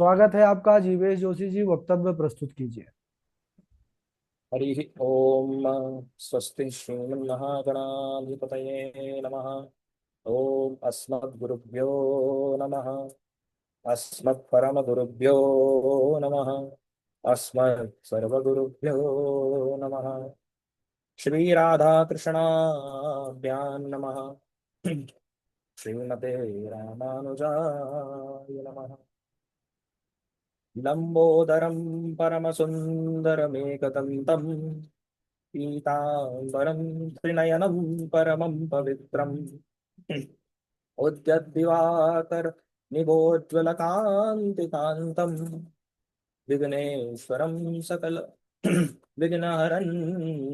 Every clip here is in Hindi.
स्वागत है आपका। जीवेश जोशी जी, वक्तव्य प्रस्तुत कीजिए। हरि ओम। स्वस्ति श्रीमन्महागणाधिपतये नमः। ओम अस्मद्गुरुभ्यो नमः। अस्मत्परमगुरुभ्यो नमः। अस्मत्सर्वगुरुभ्यो नमः। श्री राधा कृष्णाभ्यां नमः। श्रीमते रामानुजाय नमः। लंबोदरं परमसुन्दरमेकदन्तम् पीताम्बरं त्रिनयनं परमं पवित्रम् उद्यद्दिवाकर निभोज्ज्वलकान्तिकान्तं विघ्नेश्वरं सकल विघ्नहरं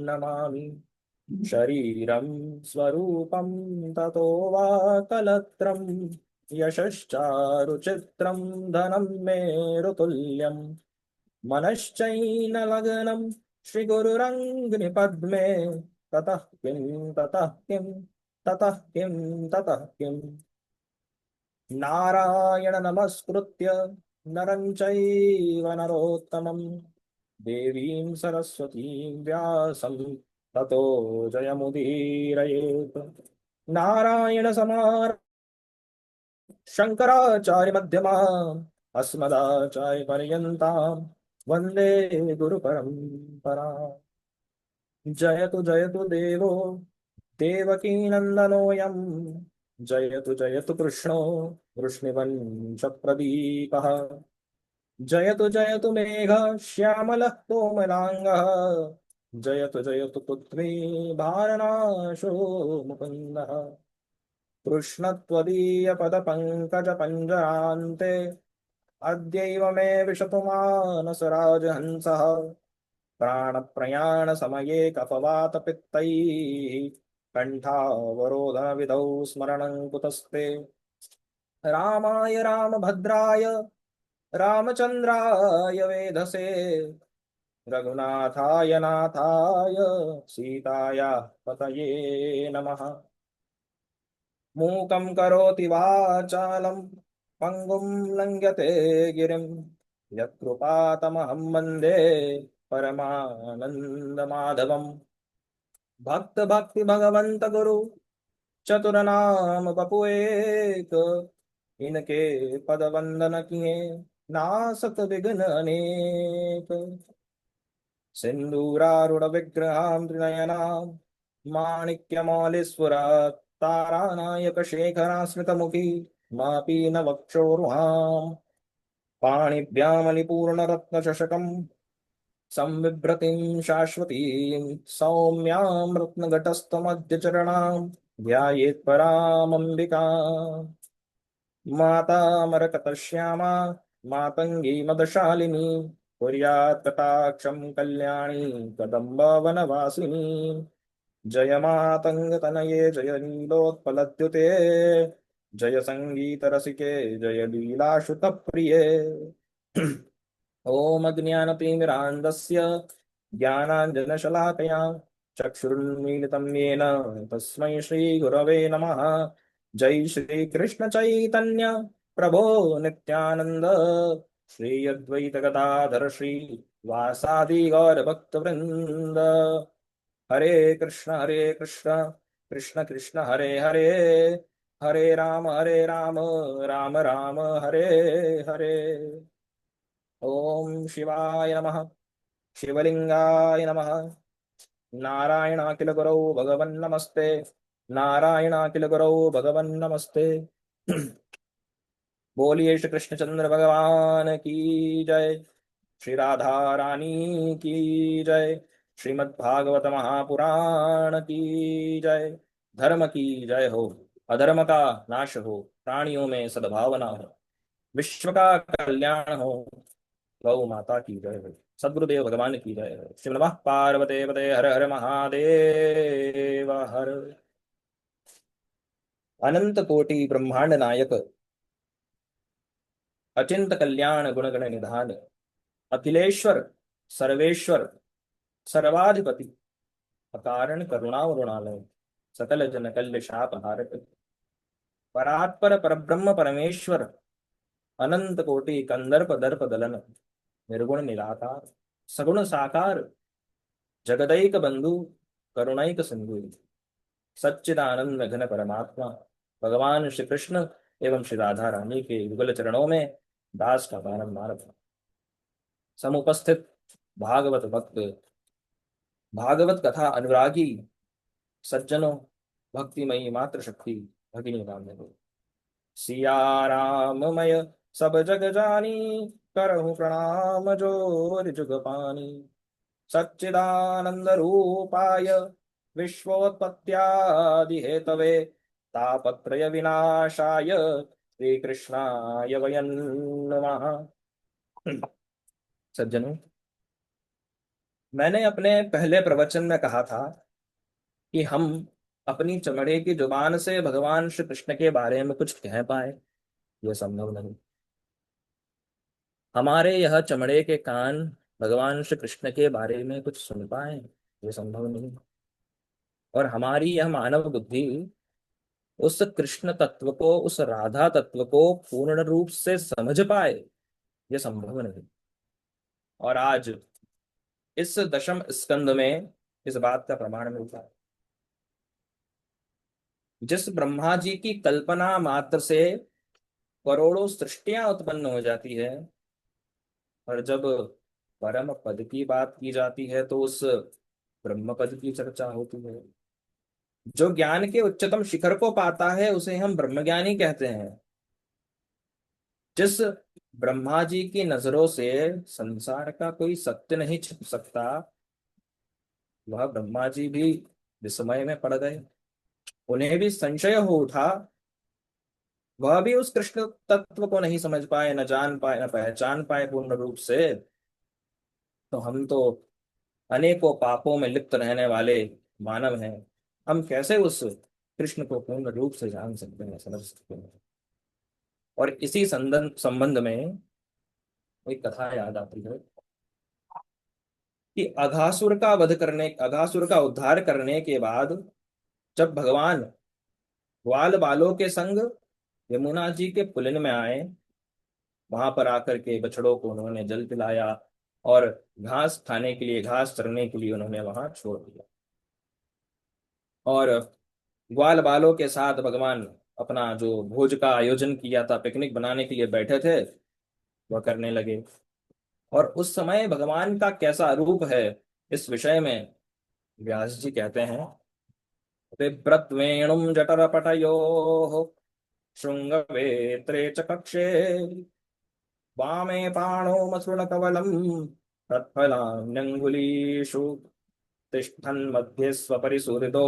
नमामि। शरीरं स्वरूपं ततो वा कलत्रं यशश्चारुचित्रं धनं मेरुतुल्यम् मनश्चैनलग्नं श्रीगुरुरङ्घ्रिपद्मे ततः किं ततः किं ततः किं ततः किम् नारायण नमस्कृत्य नरं चैव नरोत्तमं देवीं सरस्वतीं व्यासं ततो जयमुदीरयेत्। नारायण समार शंकराचार्य मध्यमाम् अस्मदाचार्य पर्यन्तां वन्दे गुरु परंपरा। जयतु देवो देवकी नन्दनोऽयं जयतु कृष्णो वृष्णिवंश प्रदीपः। जयतु मेघ श्यामलः कोमलाङ्गः। जयतु पृथ्वी भारनाशो मुकुन्दः। कृष्णत्वदीयपदपङ्कजपञ्जरान्ते अद्यैव मे विशतु मानसराजहंसः। प्राणप्रयाणसमये कफवातपित्तैः कण्ठावरोधनविधौ स्मरणं कुतस्ते। रामाय रामभद्राय रामचन्द्राय वेधसे रघुनाथाय नाथाय सीताया पतये नमः। मूकं करोति वाचालं पङ्गुं लङ्घ्यते गिरिं यत्कृपातमहं वन्दे परमानन्दमाधवम्। भक्ति भगवंत गुरु चतुर नाम बपु एक। इनके पद वंदन किए नासत विघ्न अनेक। सिंदूरारूढ़ विग्रहां त्रिनयनां माणिक्यमौलिस्फुरात् तारानायक शेखरास्मितमुखी मापी न वक्षोरुहाम्। पाणिभ्यामलिपूर्णरत्नचषकम् संविभ्रतीं शाश्वतीं सौम्यां रत्नघटस्थमध्यचरणां ध्यायेत्परामम्बिकाम्। माता मरकतश्यामा मातंगी मदशालिनी कुर्यात् कटाक्षं कल्याणी कदम्बवनवासिनी। जय मातंग तनये जय नीलोत्पलद्युते जय संगीत रसिके जय लीलाश्रुत प्रिये। ॐ अज्ञानतिमिरान्धस्य ज्ञानाञ्जनशलाकया चक्षुरुन्मीलितं येन तस्मै श्रीगुरवे नमः। जय श्रीकृष्ण चैतन्य प्रभो नित्यानन्द श्री अद्वैत गदाधर श्री वासादि गौरभक्तवृन्द। हरे कृष्ण कृष्ण कृष्ण हरे हरे हरे राम राम राम हरे हरे। ओम शिवाय नमः। शिवलिंगाय नमः। नारायणाखिल गुरौ भगवन्नमस्ते। नारायणाखिल गुरौ भगवन्नमस्ते। बोलिए श्री कृष्णचंद्र भगवान की जय। श्री राधा रानी की जय। श्रीमद्भागवत महापुराण की जय। धर्म की जय हो। अधर्म का नाश हो। प्राणियों में सद्भावना हो। विश्व का कल्याण हो। गौ माता की जय हो। सदगुरुदेव भगवान की जय हो। शिव नमः पार्वते पते हर हर महादेव हर। अनंत कोटि ब्रह्मांड नायक अचिंत कल्याण गुणगण निधान अखिलेश्वर सर्वेश्वर सर्वाधिपति अकारण करुणावरुणालय सकल जन कल्य शाप हारक परात्पर परब्रह्म परमेश्वर अनंत कोटि कंदर्प दर्प दलन, निर्गुण निराकार सगुण साकार, जगदैक बंधु करुणैक सिंधु, सच्चिदानंद घन परमात्मा भगवान श्री कृष्ण एवं श्री राधा रानी के युगल चरणों में दास का बारंबार समुपस्थित भागवत भक्त, भागवत कथा अनुरागी सज्जनों, भक्तिमयी मात्र शक्ति भगिनी नाम है। सिया राममय सब जग जानी, करहु प्रणाम जोर जुग पानी, सच्चिदानंद रूपाय विश्वोत्पत्त्यादि हेतवे, तापत्रय विनाशाय श्री कृष्णाय वयं नमः। सज्जनों, मैंने अपने पहले प्रवचन में कहा था कि हम अपनी चमड़े की जुबान से भगवान श्री कृष्ण के बारे में कुछ कह पाए, यह संभव नहीं। हमारे यह चमड़े के कान भगवान श्री कृष्ण के बारे में कुछ सुन पाए, यह संभव नहीं। और हमारी यह मानव बुद्धि उस कृष्ण तत्व को, उस राधा तत्व को पूर्ण रूप से समझ पाए, यह संभव नहीं। और आज इस दशम स्कंद में इस बात का प्रमाण मिलता है। जिस ब्रह्मा जी की कल्पना मात्र से करोड़ों सृष्टियां उत्पन्न हो जाती है, और जब परम पद की बात की जाती है तो उस ब्रह्म पद की चर्चा होती है। जो ज्ञान के उच्चतम शिखर को पाता है उसे हम ब्रह्मज्ञानी कहते हैं। जिस ब्रह्मा जी की नजरों से संसार का कोई सत्य नहीं छिप सकता, वह ब्रह्मा जी भी विस्मय में पड़ गए। उन्हें भी संशय हो उठा, वह भी उस कृष्ण तत्व को नहीं समझ पाए, न जान पाए, न पहचान पाए पूर्ण रूप से। तो हम तो अनेकों पापों में लिप्त रहने वाले मानव हैं, हम कैसे उस कृष्ण को पूर्ण रूप से जान सकते हैं, समझ सकते हैं। और इसी संबंध में एक कथा याद आती है कि अघासुर का उद्धार करने के बाद जब भगवान ग्वाल बालों के संग यमुना जी के पुलिन में आए, वहां पर आकर के बछड़ों को उन्होंने जल पिलाया और घास खाने के लिए, घास चरने के लिए उन्होंने वहां छोड़ दिया। और ग्वाल बालों के साथ भगवान अपना जो भोज का आयोजन किया था, पिकनिक बनाने के लिए बैठे थे, वह करने लगे। और उस समय भगवान का कैसा रूप है, इस विषय में व्यास जी कहते हैं, बिभ्रत वेणुम जटर पटयो श्रृंग वेत्रे च कक्षे, वामे पाणो मसृण कवलम तत्फलान्यंगुलीषु, तिष्ठन् मध्ये स्वपरिसुहृदो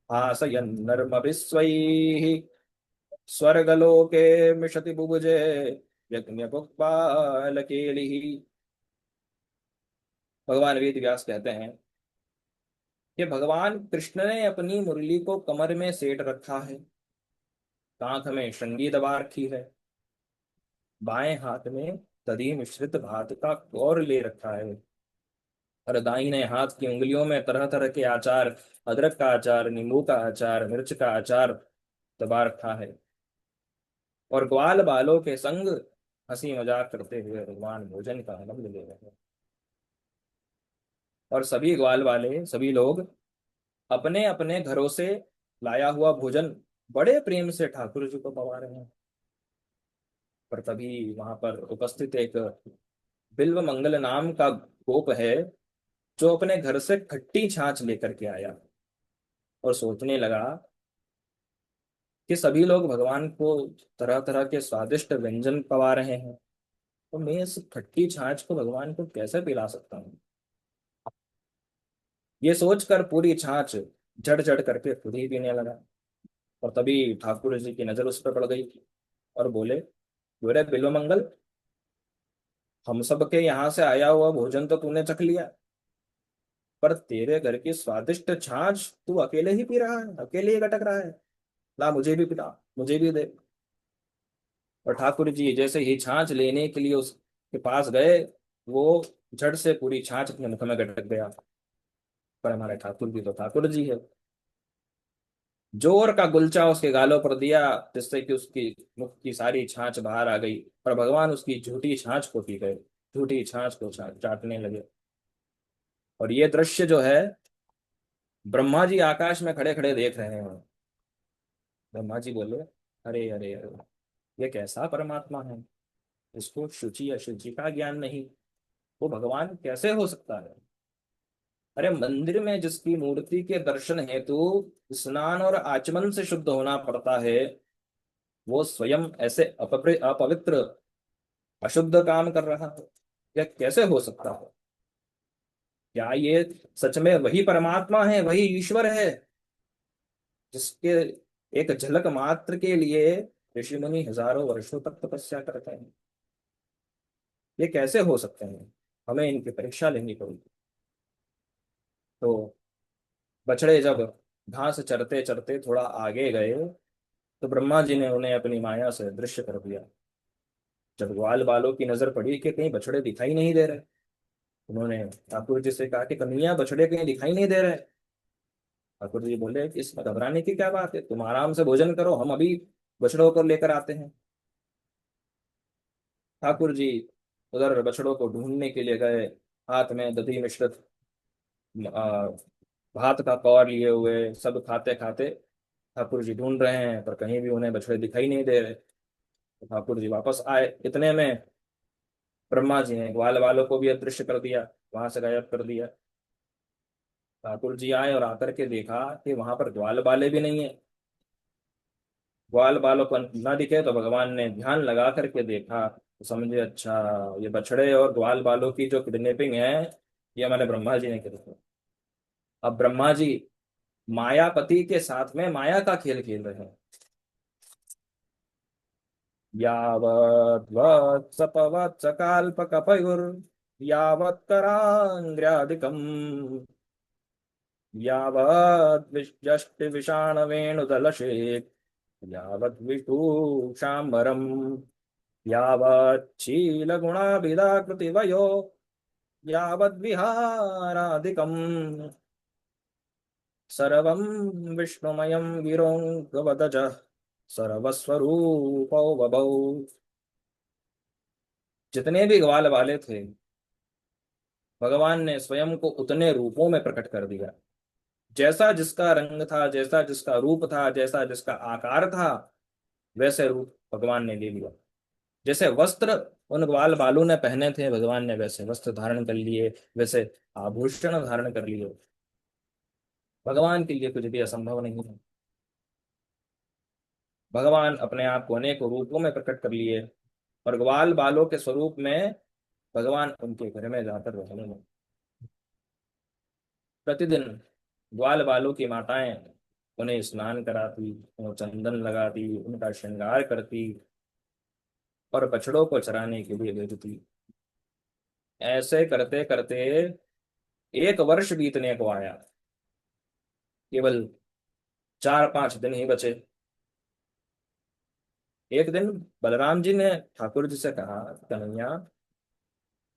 भासयन्नर्मभिस्वैः, स्वर्गलोके मिषति बुभुजे यज्ञपुक्पालकेलिः। भगवान वेद व्यास कहते हैं कि भगवान कृष्ण ने अपनी मुरली को कमर में सेट रखा है, कांख में श्रृंगी दबा रखी है, बाएं हाथ में दधि मिश्रित भात का कौर ले रखा है, और दाहिने हाथ की उंगलियों में तरह तरह के आचार, अदरक का अचार, नींबू का अचार, मिर्च का अचार दबा रखा है। और ग्वाल बालों के संग हंसी मजाक करते हुए भगवान भोजन का आनंद ले रहे हैं। और सभी ग्वाल वाले, सभी लोग अपने अपने घरों से लाया हुआ भोजन बड़े प्रेम से ठाकुर जी को पवा रहे हैं। पर तभी वहां पर उपस्थित एक बिल्व मंगल नाम का गोप है, जो अपने घर से खट्टी छाछ लेकर के आया और सोचने लगा कि सभी लोग भगवान को तरह तरह के स्वादिष्ट व्यंजन पवा रहे हैं, तो मैं इस खट्टी छाछ को भगवान को कैसे पिला सकता हूँ। ये सोचकर पूरी छाछ जड़ जड़ करके खुद ही पीने लगा। और तभी ठाकुर जी की नजर उस पर पड़ गई और बोले, बोले बिल्वमंगल, हम सब के यहाँ से आया हुआ भोजन तो तूने चख लिया, पर तेरे घर की स्वादिष्ट छाछ तू अकेले ही पी रहा है, अकेले ही गटक रहा है। ला मुझे भी पिला, मुझे भी दे। और ठाकुर जी जैसे ही छाछ लेने के लिए उसके पास गए, वो झट से पूरी छाछ अपने मुख में गटक गया। पर हमारे ठाकुर जी तो ठाकुर जी है, जोर का गुलचा उसके गालों पर दिया, जिससे कि उसकी मुख की सारी छाछ बाहर आ गई। पर भगवान उसकी झूठी छाछ को पी गए, झूठी छाछ को चाटने लगे। और ये दृश्य जो है, ब्रह्मा जी आकाश में खड़े खड़े देख रहे हैं। ब्रह्मा जी बोले, अरे अरे अरे, ये कैसा परमात्मा है, इसको शुचि अशुचि का ज्ञान नहीं, वो भगवान कैसे हो सकता है। अरे मंदिर में जिसकी मूर्ति के दर्शन हेतु स्नान और आचमन से शुद्ध होना पड़ता है, वो स्वयं ऐसे अपवित्र अशुद्ध काम कर रहा है। यह कैसे हो सकता है? क्या ये सच में वही परमात्मा है, वही ईश्वर है, जिसके एक झलक मात्र के लिए ऋषि मुनि हजारों वर्षों तक तपस्या करते हैं? ये कैसे हो सकते हैं? हमें इनकी परीक्षा लेनी पड़ेगी। तो बछड़े जब घास चरते चरते थोड़ा आगे गए, तो ब्रह्मा जी ने उन्हें अपनी माया से दृश्य कर दिया। जब ग्वाल बालों की नजर पड़ी कि कहीं बछड़े दिखाई नहीं दे रहे, उन्होंने ठाकुर जी से कहा कि कन्हैया, बछड़े कहीं दिखाई नहीं दे रहे। ठाकुर जी बोले कि इसमें घबराने की क्या बात है, तुम आराम से भोजन करो, हम अभी बछड़ों को लेकर आते हैं। ठाकुर जी उधर बछड़ों को ढूंढने के लिए गए, हाथ में दधि मिश्रित आ, भात का कौर लिए हुए, सब खाते खाते ठाकुर जी ढूंढ रहे हैं, पर कहीं भी उन्हें बछड़े दिखाई नहीं दे रहे। तो ठाकुर जी वापस आए, इतने में ब्रह्मा जी ने ग्वाल वालों को भी अदृश्य कर दिया, वहां से गायब कर दिया। ठाकुर जी आए और आकर के देखा कि वहां पर ग्वाल बाले भी नहीं है। ग्वाल बालों को न दिखे तो भगवान ने ध्यान लगा करके देखा, तो समझे अच्छा, ये बछड़े और ग्वाल बालों की जो किडनैपिंग है, ये हमारे ब्रह्मा जी ने की थी। अब ब्रह्मा जी मायापति के साथ में माया का खेल खेल रहे हैं। यावद्वत्सपवत्सकाल्पकपयुर् यावत्कराङ्ग्र्यादिकम् यावद्विष्टविषाणवेणुदलशेत् यावद्विभूषाम्बरम् यावच्छीलगुणाभिधाकृतिवयो यावद्विहारादिकम् सर्वं विष्णुमयं गिरोङ्गवदजः सर्वस्वरूपौ बभौ। जितने भी ग्वाल वाले थे, भगवान ने स्वयं को उतने रूपों में प्रकट कर दिया। जैसा जिसका रंग था, जैसा जिसका रूप था, जैसा जिसका आकार था, वैसे रूप भगवान ने ले लिया। जैसे वस्त्र उन ग्वाल बालों ने पहने थे, भगवान ने वैसे वस्त्र धारण कर लिए, वैसे आभूषण धारण कर लिए। भगवान के लिए कुछ भी असंभव नहीं है। भगवान अपने आप को अनेक रूपों में प्रकट कर लिए, और ग्वाल बालों के स्वरूप में भगवान उनके घर में जाकर रहने लगे। प्रतिदिन ग्वाल बालों की माताएं उन्हें स्नान कराती, उन्हें चंदन लगाती, उनका श्रृंगार करती, और बछड़ों को चराने के लिए भेजती। ऐसे करते करते एक वर्ष बीतने को आया। केवल 4-5 दिन ही बचे। एक दिन बलराम जी ने ठाकुर जी से कहा, कन्हैया,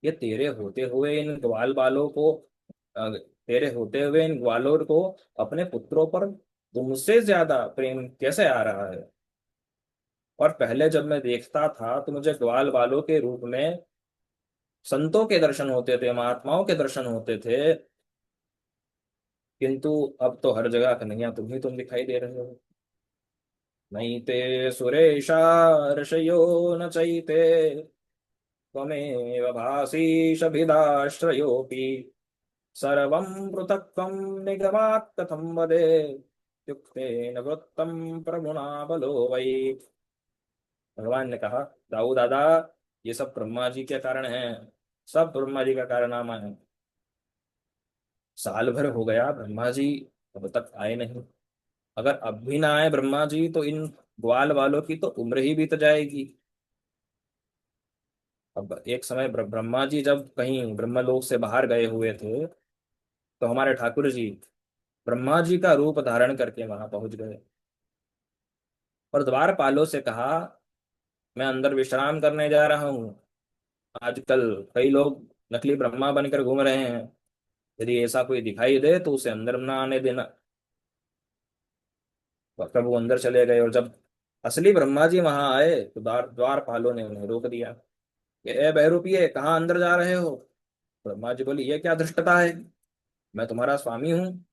ये तेरे होते हुए इन ग्वाल बालों को तेरे होते हुए इन ग्वालों को अपने पुत्रों पर तुमसे ज्यादा प्रेम कैसे आ रहा है? और पहले जब मैं देखता था तो मुझे ग्वाल बालों के रूप में संतों के दर्शन होते थे, महात्माओं के दर्शन होते थे, किंतु अब तो हर जगह कन्हैया तुम दिखाई दे रहे हो। नहीं ते सुरेशा ऋषयो न चैते त्वमेव भासीषभिदाश्रयोऽपि सर्वं पृथक्त्वं निगमात् कथं वदे युक्तेन वृत्तं प्रगुणा बलो वै। भगवान ने कहा, दाऊ दादा, ये सब ब्रह्मा जी के कारण है, सब ब्रह्मा जी का कारनामा है। साल भर हो गया ब्रह्मा जी अब तक आए नहीं। अगर अब भी ना आए ब्रह्मा जी, तो इन ग्वाल वालों की तो उम्र ही बीत जाएगी। अब एक समय ब्रह्मा जी जब कहीं ब्रह्मलोक से बाहर गए हुए थे, तो हमारे ठाकुर जी ब्रह्मा जी का रूप धारण करके वहां पहुंच गए, और द्वारपालों से कहा, मैं अंदर विश्राम करने जा रहा हूँ। आजकल कई लोग नकली ब्रह्मा बनकर घूम रहे हैं, यदि ऐसा कोई दिखाई दे तो उसे अंदर न आने देना। प्रभु अंदर चले गए, और जब असली ब्रह्मा जी वहां आए तो द्वारपालों ने उन्हें रोक दिया कि ए बहरूपिये, कहाँ अंदर जा रहे हो? ब्रह्मा जी बोली, ये क्या धृष्टता है, मैं तुम्हारा स्वामी हूँ।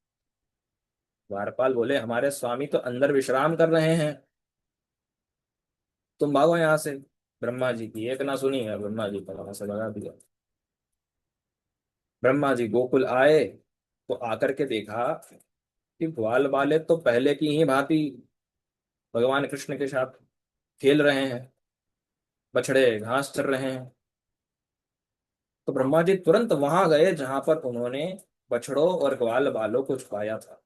द्वारपाल बोले, हमारे स्वामी तो अंदर विश्राम कर रहे हैं, तुम भागो यहाँ से। ब्रह्मा जी की एक ना सुनी है, ब्रह्मा जी को वहां से भगा दिया। ब्रह्मा जी गोकुल आए तो आकर के देखा कि ग्वाल बाले तो पहले की ही भांति भगवान कृष्ण के साथ खेल रहे हैं, बछड़े घास चर रहे हैं। तो ब्रह्मा जी तुरंत वहां गए जहां पर उन्होंने बछड़ों और ग्वाल बालों को छुपाया था।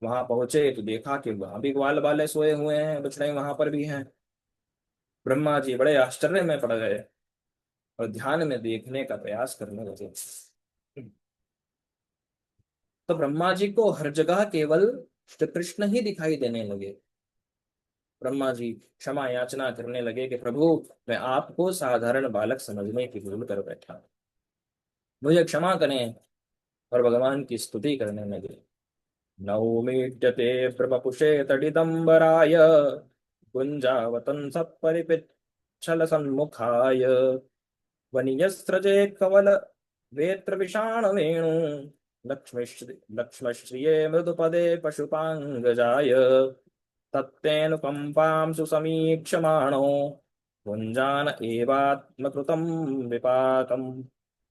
वहां पहुंचे तो देखा कि वहां भी ग्वाल बाले सोए हुए हैं, बछड़े वहां पर भी हैं। ब्रह्मा जी बड़े आश्चर्य में पड़ गए और ध्यान में देखने का प्रयास करने लगे। तो ब्रह्मा जी को हर जगह केवल श्री कृष्ण ही दिखाई देने लगे। ब्रह्मा जी क्षमा याचना करने लगे कि प्रभु, मैं आपको साधारण बालक समझने की भूल कर बैठा, मुझे क्षमा करें। और भगवान की स्तुति करने लगे। नौमीड्यते प्रवपुषे तडिदम्बराय गुञ्जावतंस परिपिच्छल सन्मुखाय वनियस्रजे कवल वेत्र विषाण वेणु लक्ष्मश्रिये मृदुपदे पशुपाङ्गजाय तत्तेऽनुकम्पां सुसमीक्षमाणो भुञ्जान एवात्मकृतं विपाकं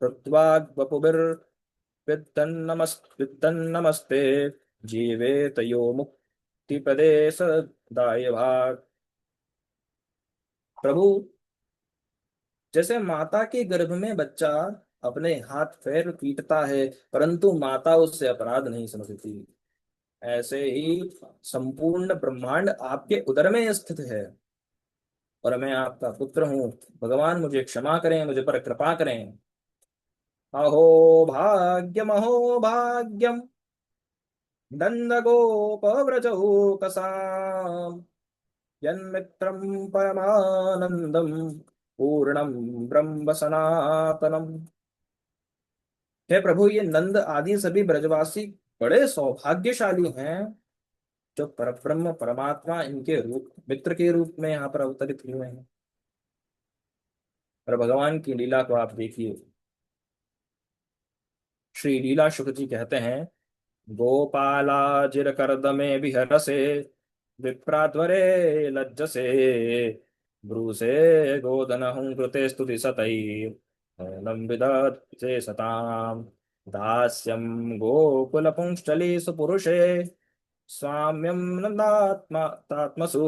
कृत्वाग्वपुभिर्विद्तन्नमस्ते जीवेतयो मुक्तिपदे सदाय भाग। प्रभु, जैसे माता के गर्भ में बच्चा अपने हाथ पैर पीटता है परंतु माता उससे अपराध नहीं समझती, ऐसे ही संपूर्ण ब्रह्मांड आपके उदर में स्थित है और मैं आपका पुत्र हूँ। भगवान मुझे क्षमा करें, मुझे पर कृपा करें। अहो भाग्यम, अहो भाग्यम, नंद गोप व्रजौकसाम यन्मित्रम परमानंदम पूर्णम ब्रह्म सनातनम। हे प्रभु, ये नंद आदि सभी ब्रजवासी बड़े सौभाग्यशाली हैं जो परब्रह्म परमात्मा इनके रूप मित्र के रूप में यहाँ पर अवतरित हुए हैं। और भगवान की लीला को आप देखिए। श्री लीला शुक जी कहते हैं, गोपालाजिर करदमे विहरसे विप्राध्वरे लज्जसे ब्रूसे गोदनहुं कृते स्तुति सतैर्नम विदधे सताम दास्यं गोकुलपुंश्चली सुपुरुषे स्वाम्यं नन्दात्मा तात्मसु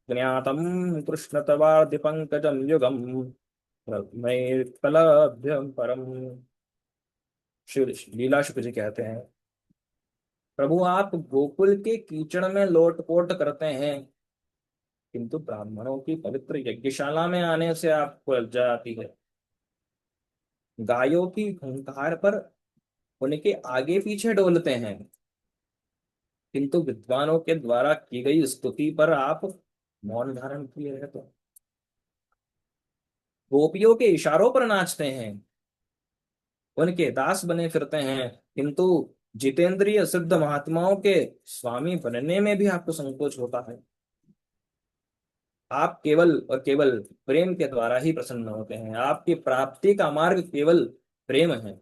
ज्ञातं कृष्णतवादिपङ्कजं युगं ब्रह्मैकलभ्यं परम। श्री लीला शुक्र जी कहते हैं, प्रभु आप गोकुल के कीचड़ में लोटपोट करते हैं किंतु ब्राह्मणों की पवित्र यज्ञशाला में आने से आपको लज्जा आती है। गायों की हुंकार पर उनके आगे पीछे डोलते हैं किंतु विद्वानों के द्वारा की गई स्तुति पर आप मौन धारण किए रहते हैं। गोपियों के इशारों पर नाचते हैं, उनके दास बने फिरते हैं किंतु जितेंद्रिय सिद्ध महात्माओं के स्वामी बनने में भी आपको संकोच होता है। आप केवल और केवल प्रेम के द्वारा ही प्रसन्न होते हैं, आपकी प्राप्ति का मार्ग केवल प्रेम है।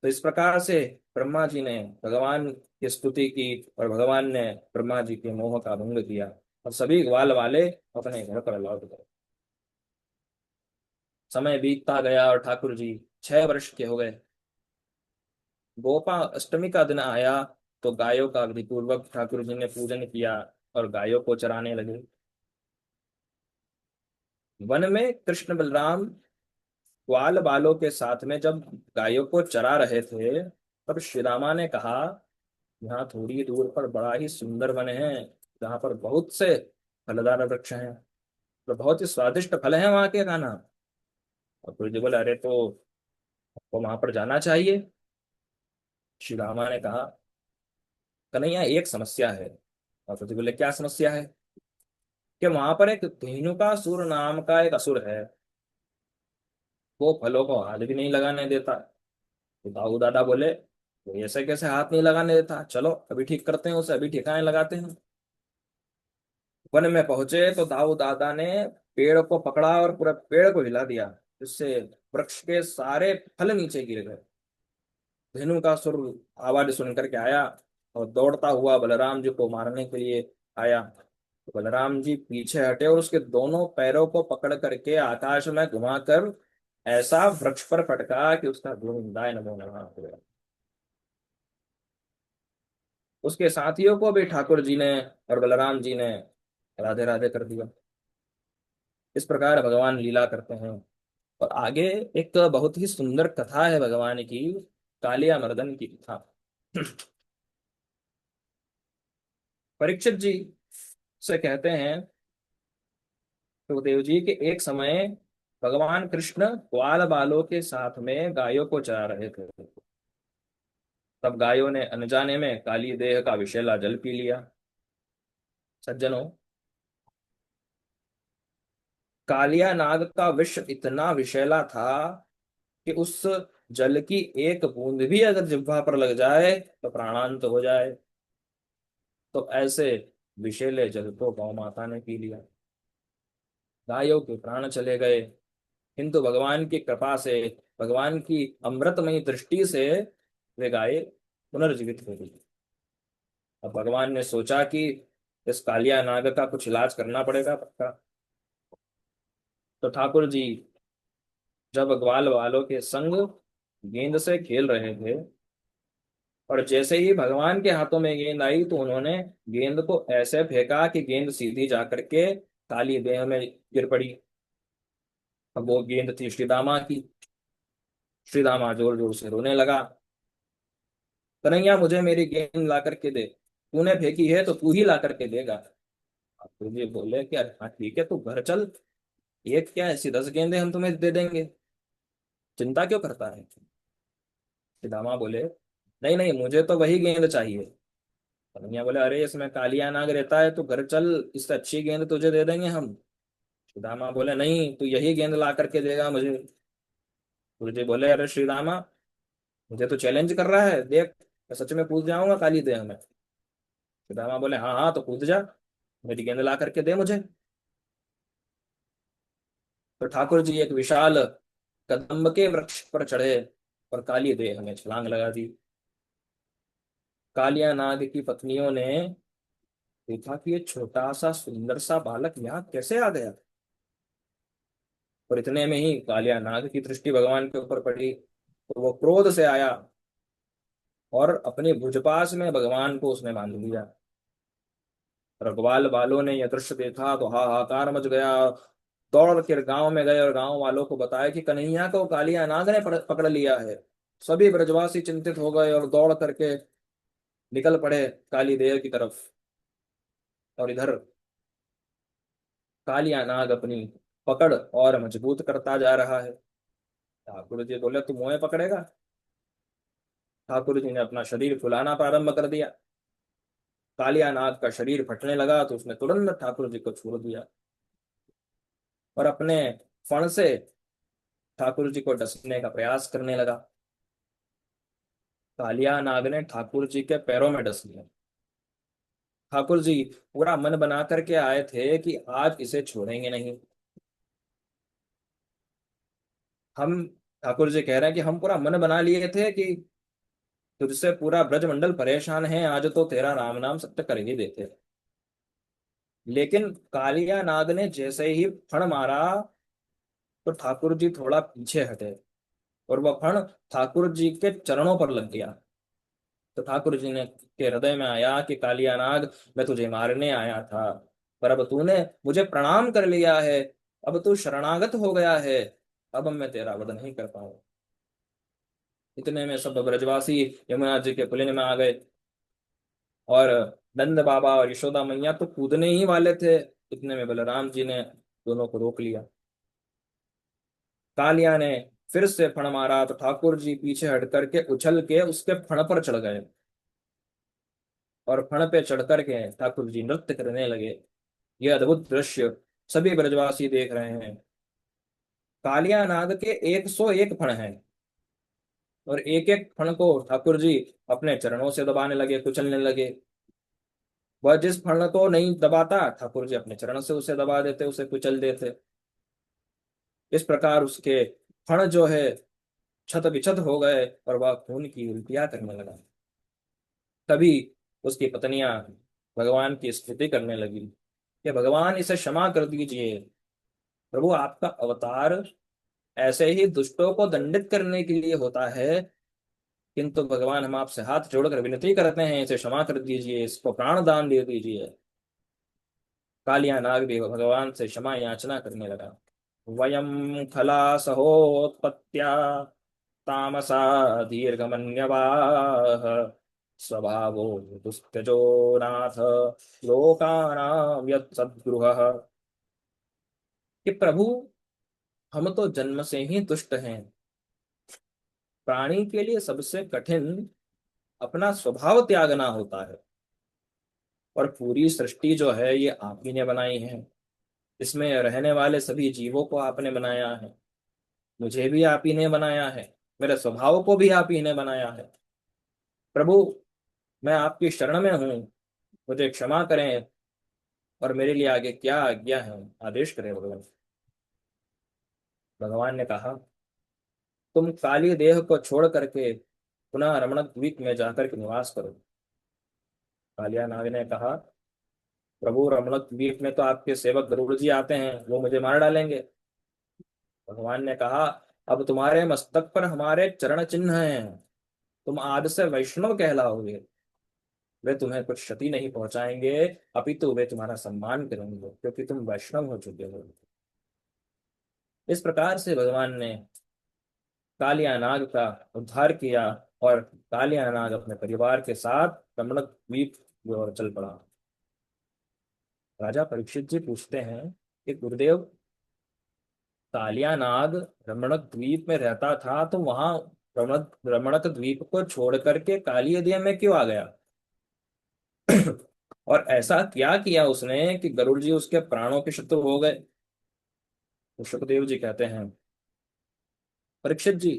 तो इस प्रकार से ब्रह्मा जी ने भगवान की स्तुति की और भगवान ने ब्रह्मा जी के मोह का भंग किया और सभी ग्वाल वाले अपने घर पर लौट गए। समय बीतता गया और ठाकुर जी 6 वर्ष के हो गए। गोपा अष्टमी का दिन आया तो गायों का विधिपूर्वक ठाकुर जी ने पूजन किया और गायों को चराने लगे। वन में कृष्ण बलराम ग्वाल बालों के साथ में जब गायों को चरा रहे थे तब श्री रामा ने कहा, यहाँ थोड़ी दूर पर बड़ा ही सुंदर वन है जहाँ पर बहुत से फलदार वृक्ष हैं, तो बहुत ही स्वादिष्ट फल है वहां के खाना। और गुरु जी बोले, अरे तो आपको वहां पर जाना चाहिए। श्री रामा ने कहा, कन्हैया एक समस्या है। और गुरु जी बोले, क्या समस्या है? कि वहां पर एक धेनुकासुर नाम का एक असुर है, वो फलों को हाथ भी नहीं लगाने देता। तो दाऊ दादा बोले, तो ऐसे कैसे हाथ नहीं लगाने देता, चलो अभी ठीक करते हैं उसे, अभी ठिकाने लगाते हैं। वन में पहुंचे तो दाऊ दादा ने पेड़ को पकड़ा और पूरे पेड़ को हिला दिया, जिससे वृक्ष के सारे फल नीचे गिर गए। धेनु का सुर आवाज सुन करके आया और दौड़ता हुआ बलराम जी को मारने के लिए आया। तो बलराम जी पीछे हटे और उसके दोनों पैरों को पकड़ करके आकाश में घुमाकर ऐसा वृक्ष पर पटका कि उसका धूमधाय नमो नमः हो गया। उसके साथियों को भी ठाकुर जी ने और बलराम जी ने राधे राधे कर दिया। इस प्रकार भगवान लीला करते हैं। और आगे एक बहुत ही सुंदर कथा है भगवान की, कालिया मर्दन की कथा। परीक्षित जी से कहते हैं, सुखदेव जी के एक समय भगवान कृष्ण ग्वाल बालों के साथ में गायों को चरा रहे थे। तब गायों ने अनजाने में काली देह का विषैला जल पी लिया। सज्जनों, कालिया नाग का विष इतना विषैला था कि उस जल की एक बूंद भी अगर जिह्वा पर लग जाए तो प्राणांत हो जाए। तो ऐसे विषैले जल को गौ माता ने पी लिया, गायों के प्राण चले गए। किंतु भगवान की कृपा से, भगवान की अमृतमयी दृष्टि से वे गाय पुनर्जीवित हो गई। अब भगवान ने सोचा कि इस कालिया नाग का कुछ इलाज करना पड़ेगा पक्का। तो ठाकुर जी जब ग्वाल वालों के संग गेंद से खेल रहे थे, और जैसे ही भगवान के हाथों में गेंद आई तो उन्होंने गेंद को ऐसे फेंका कि गेंद सीधी जाकर के काली देह में गिर पड़ी। अब वो गेंद थी श्रीदामा की। श्रीदामा जोर जोर से रोने लगा, कन्हैया मुझे मेरी गेंद ला करके दे, तूने फेंकी है तो तू ही ला करके देगा। ठाकुर जी बोले कि अरे हाँ ठीक है, तू घर चल, एक क्या ऐसी 10 गेंदें हम तुम्हें दे देंगे, चिंता क्यों करता है। श्रीदामा बोले नहीं नहीं, मुझे तो वही गेंद चाहिए। कन्हैया बोले अरे इसमें कालिया नाग रहता है, तू घर चल, इससे अच्छी गेंद तुझे दे देंगे हम। श्रीदामा बोले नहीं, तू यही गेंद ला करके देगा मुझे। गुरु जी बोले अरे श्रीदामा, मुझे तो चैलेंज कर रहा है, देख मैं सच में कूद जाऊंगा काली देह में। श्रीदामा बोले हाँ हाँ तो कूद जा, मेरी गेंद ला करके दे मुझे। तो ठाकुर जी एक विशाल कदम्ब के वृक्ष पर चढ़े और काली देह में छलांग लगा दी। कालिया नाग की पत्नियों ने देखा कि ये छोटा सा सुंदर सा बालक यहाँ कैसे आ गया। और इतने में ही कालिया नाग की दृष्टि भगवान के ऊपर पड़ी, तो वो क्रोध से आया और अपनी भुजपास में भगवान को उसने बांध लिया। रघवाल वालों ने यह दृश्य देखा तो हाहाकार मच गया। दौड़ कर गांव में गए और गांव वालों को बताया कि कन्हैया को कालिया नाग ने पकड़ लिया है। सभी ब्रजवासी चिंतित हो गए और दौड़ करके निकल पड़े काली देव की तरफ। और इधर कालिया नाग अपनी पकड़ और मजबूत करता जा रहा है। ठाकुर जी बोले तू मोहे पकड़ेगा। ठाकुर जी ने अपना शरीर फुलाना प्रारंभ कर दिया। कालिया नाग का शरीर फटने लगा तो उसने तुरंत ठाकुर जी को छोड़ दिया और अपने फण से ठाकुर जी को डसने का प्रयास करने लगा। कालिया नाग ने ठाकुर जी के पैरों में डस लिया। ठाकुर जी पूरा मन बना करके आए थे कि आज इसे छोड़ेंगे नहीं। हम, ठाकुर जी कह रहे हैं कि हम पूरा मन बना लिए थे कि तुझसे पूरा ब्रजमंडल परेशान है, आज तो तेरा राम नाम सत्य कर ही देते। लेकिन कालिया नाग ने जैसे ही फण मारा तो ठाकुर जी थोड़ा पीछे हटे और वह फण ठाकुर जी के चरणों पर लग गया। तो ठाकुर जी ने के हृदय में आया कि कालिया नाग, मैं तुझे मारने आया था, पर अब तूने मुझे प्रणाम कर लिया है, अब तू शरणागत हो गया है, अब मैं तेरा वध नहीं कर पाऊंगा। इतने में सब ब्रजवासी यमुना जी के कुलीन में आ गए और नंद बाबा और यशोदा मैया तो कूदने ही वाले थे। इतने में बलराम जी ने दोनों को रोक लिया। कालिया ने फिर से फण मारा तो ठाकुर जी पीछे हट करके उछल के उसके फण पर चढ़ गए और फण पे चढ़ करके ठाकुर जी नृत्य करने लगे। यह अद्भुत दृश्य सभी ब्रजवासी देख रहे हैं। कालिया नाग के 101 फण हैं और एक एक फण को ठाकुर जी अपने चरणों से दबाने लगे, कुचलने लगे। वह जिस फण को नहीं दबाता, ठाकुर जी अपने चरण से उसे दबा देते, उसे कुचल देते। इस प्रकार उसके फण जो है क्षत विक्षत हो गए और वह खून की उल्टियां करने लगा। तभी उसकी पत्नियां भगवान की स्तुति करने लगी कि भगवान इसे क्षमा कर दीजिए, प्रभु आपका अवतार ऐसे ही दुष्टों को दंडित करने के लिए होता है, किंतु भगवान हम आपसे हाथ जोड़कर विनती करते हैं, इसे क्षमा कर दीजिए, इसको प्राण दान दे दीजिए। कालिया नाग भी भगवान से क्षमा याचना करने लगा। वयम खला सहोत्पत्त्या तामसा दीर्घमन्यवाः स्वभावो दुस्त्यजो नाथ लोकानां यत् सद्गृहः। कि प्रभु हम तो जन्म से ही दुष्ट हैं। प्राणी के लिए सबसे कठिन अपना स्वभाव त्यागना होता है। और पूरी सृष्टि जो है ये आप ही ने बनाई है, इसमें रहने वाले सभी जीवों को आपने बनाया है, मुझे भी आप ही ने बनाया है, मेरे स्वभाव को भी आप ही ने बनाया है। प्रभु मैं आपकी शरण में हूँ, मुझे क्षमा करें और मेरे लिए आगे क्या आज्ञा है, आदेश करें भगवान। भगवान ने कहा, तुम काली देह को छोड़ करके पुनः रमण द्वीप में जाकर के निवास करो। कालिया नाग ने कहा, प्रभु रमण द्वीप में तो आपके सेवक गरुड़ जी आते हैं, वो मुझे मार डालेंगे। भगवान ने कहा, अब तुम्हारे मस्तक पर हमारे चरण चिन्ह हैं, तुम आज से वैष्णव कहलाओगे। वे तुम्हें कुछ क्षति नहीं पहुंचाएंगे, अपितु वे तुम्हारा सम्मान करेंगे, क्योंकि तुम वैष्णव हो चुके हो। इस प्रकार से भगवान ने कालिया नाग का उद्धार किया और कालिया नाग अपने परिवार के साथ रमणक द्वीप की ओर चल पड़ा। राजा परीक्षित जी पूछते हैं कि गुरुदेव, कालिया नाग रमणक द्वीप में रहता था तो वहां रमणक रमणक द्वीप को छोड़ करके कालिया देव में क्यों आ गया? और ऐसा क्या किया उसने कि गरुड़ जी उसके प्राणों के शत्रु हो गए? तो सुखदेव जी कहते हैं, परीक्षित जी,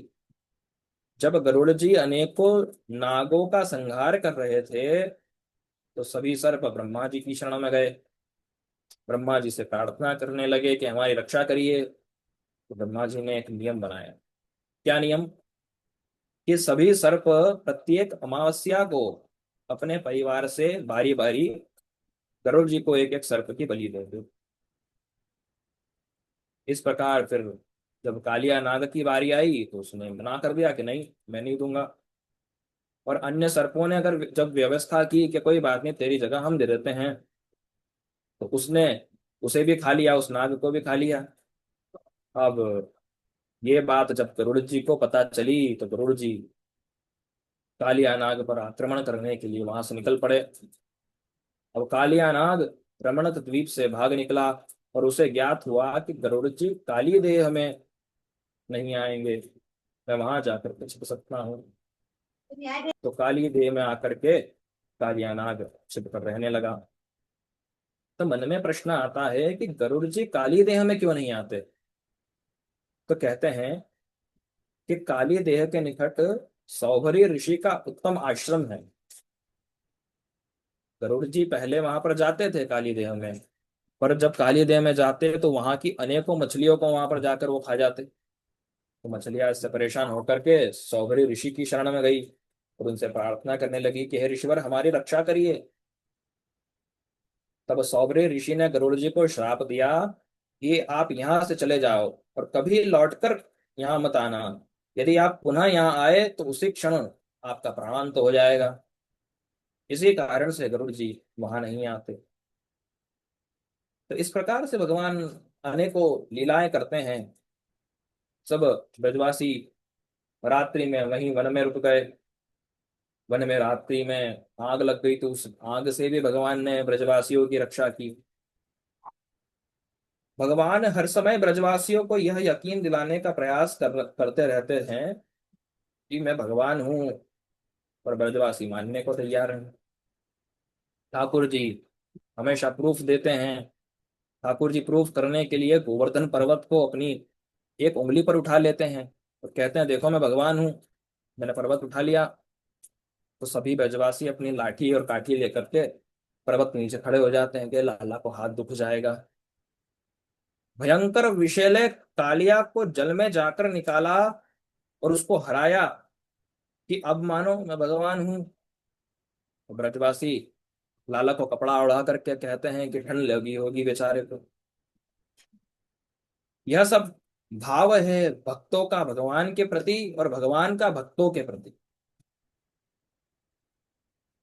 जब गरुड़ जी अनेकों नागों का संहार कर रहे थे तो सभी सर्प ब्रह्मा जी की शरण में गए। ब्रह्मा जी से प्रार्थना करने लगे कि हमारी रक्षा करिए। तो ब्रह्मा जी ने एक नियम बनाया। क्या नियम? कि सभी सर्प प्रत्येक अमावस्या को अपने परिवार से बारी बारी गरुड़ जी को एक एक सर्प की बलि दे दो। इस प्रकार फिर जब कालिया नाग की बारी आई तो उसने मना कर दिया कि नहीं, मैं नहीं दूंगा। और अन्य सर्पों ने अगर जब व्यवस्था की कि कोई बात नहीं, तेरी जगह हम दे देते हैं, तो उसने उसे भी खा लिया, उस नाग को भी खा लिया। अब ये बात जब गरुड़ जी को पता चली तो गरुड़ जी कालिया नाग पर आक्रमण करने के लिए वहां से निकल पड़े। अब कालिया नाग रमणक द्वीप से भाग निकला और उसे ज्ञात हुआ कि गरुड़ जी काली देह में नहीं आएंगे, मैं वहां जाकर के छिप सकता हूँ। तो काली देह में आकर के कालिया नाग छिप कर रहने लगा। तो मन में प्रश्न आता है कि गरुड़ जी काली देह में क्यों नहीं आते? तो कहते हैं कि काली देह के निकट सौभरी ऋषि का उत्तम आश्रम है। गरुड़ जी पहले वहां पर जाते थे काली देह में, पर जब काली देह में जाते तो वहां की अनेकों मछलियों को वहां पर जाकर वो खा जाते। तो मछलियां इससे परेशान होकर के सौभरी ऋषि की शरण में गई और उनसे प्रार्थना करने लगी कि हे ऋषिवर, हमारी रक्षा करिए। तब सौभरी ऋषि ने गरुड़ जी को श्राप दिया कि आप यहाँ से चले जाओ और कभी लौटकर यहाँ मत आना। यदि आप पुनः यहाँ आए तो उसी क्षण आपका प्राणांत हो जाएगा। इसी कारण से गरुड़ जी वहां नहीं आते। तो इस प्रकार से भगवान अनेकों लीलाएं करते हैं। सब ब्रजवासी रात्रि में वहीं वन में रुक गए। वन में रात्रि में आग लग गई तो उस आग से भी भगवान ने ब्रजवासियों की रक्षा की। भगवान हर समय ब्रजवासियों को यह यकीन दिलाने का प्रयास करते रहते हैं कि मैं भगवान हूँ, पर ब्रजवासी मानने को तैयार हैं। ठाकुर जी हमेशा प्रूफ देते हैं। ठाकुर जी प्रूफ करने के लिए गोवर्धन पर्वत को अपनी एक उंगली पर उठा लेते हैं और कहते हैं, देखो मैं भगवान हूँ। मैंने पर्वत उठा लिया, तो सभी ब्रजवासी अपनी लाठी और काठी लेकर के पर्वत के नीचे खड़े हो जाते हैं कि लाला को हाथ दुख जाएगा। भयंकर विषैले कालिया को जल में जाकर निकाला और उसको हराया कि अब मानो मैं भगवान हूं। तो ब्रजवासी लाला को कपड़ा उड़ा करके कहते हैं कि ठंड लगी होगी बेचारे को। यह सब भाव है भक्तों का भगवान के प्रति और भगवान का भक्तों के प्रति।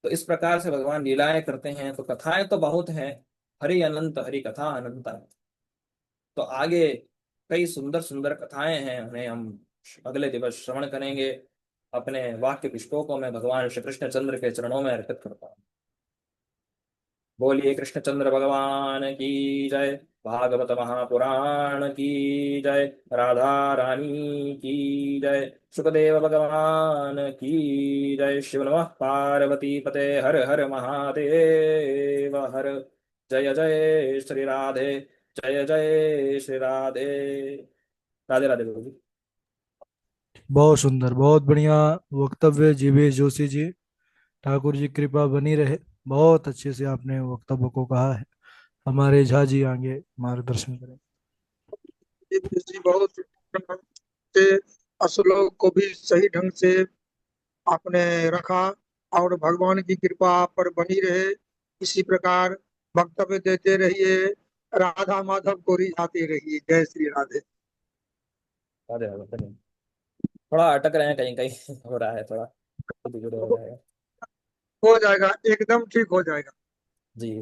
तो इस प्रकार से भगवान लीलाएं करते हैं। तो कथाएं तो बहुत हैं, हरि अनंत हरि कथा अनंत। तो आगे कई सुंदर सुंदर कथाएं हैं, उन्हें हम अगले दिवस श्रवण करेंगे। अपने वाक्य पुष्पों को मैं भगवान श्री कृष्ण चंद्र के चरणों में अर्पित करता हूँ। बोलिए कृष्णचंद्र भगवान की जय। भागवत महापुराण की जय। राधा रानी की जय। सुखदेव भगवान की जय। शिव नमः पार्वती पते हर हर महादेव हर। जय जय श्री राधे। जय जय श्री राधे। राधे राधे गुरु जी। बहुत सुंदर, बहुत बढ़िया वक्तव्य जीवेश जोशी जी। ठाकुर जी कृपा बनी रहे। बहुत अच्छे से आपने वक्तव्य को कहा है। हमारे झा जी आगे मार्गदर्शन करें। जी बहुत से श्लोक को भी सही ढंग से आपने रखा, और भगवान की कृपा आप पर बनी रहे। इसी प्रकार वक्तव्य देते रहिए, राधा माधव को रिझाते रहिए। जय श्री राधे। राधे राधे धन्यवाद। थोड़ा अटक रहे हैं, कहीं कहीं हो रहा है थोड़ा, धीरे हो रहा है। हो जाएगा, एकदम ठीक हो जाएगा। जी।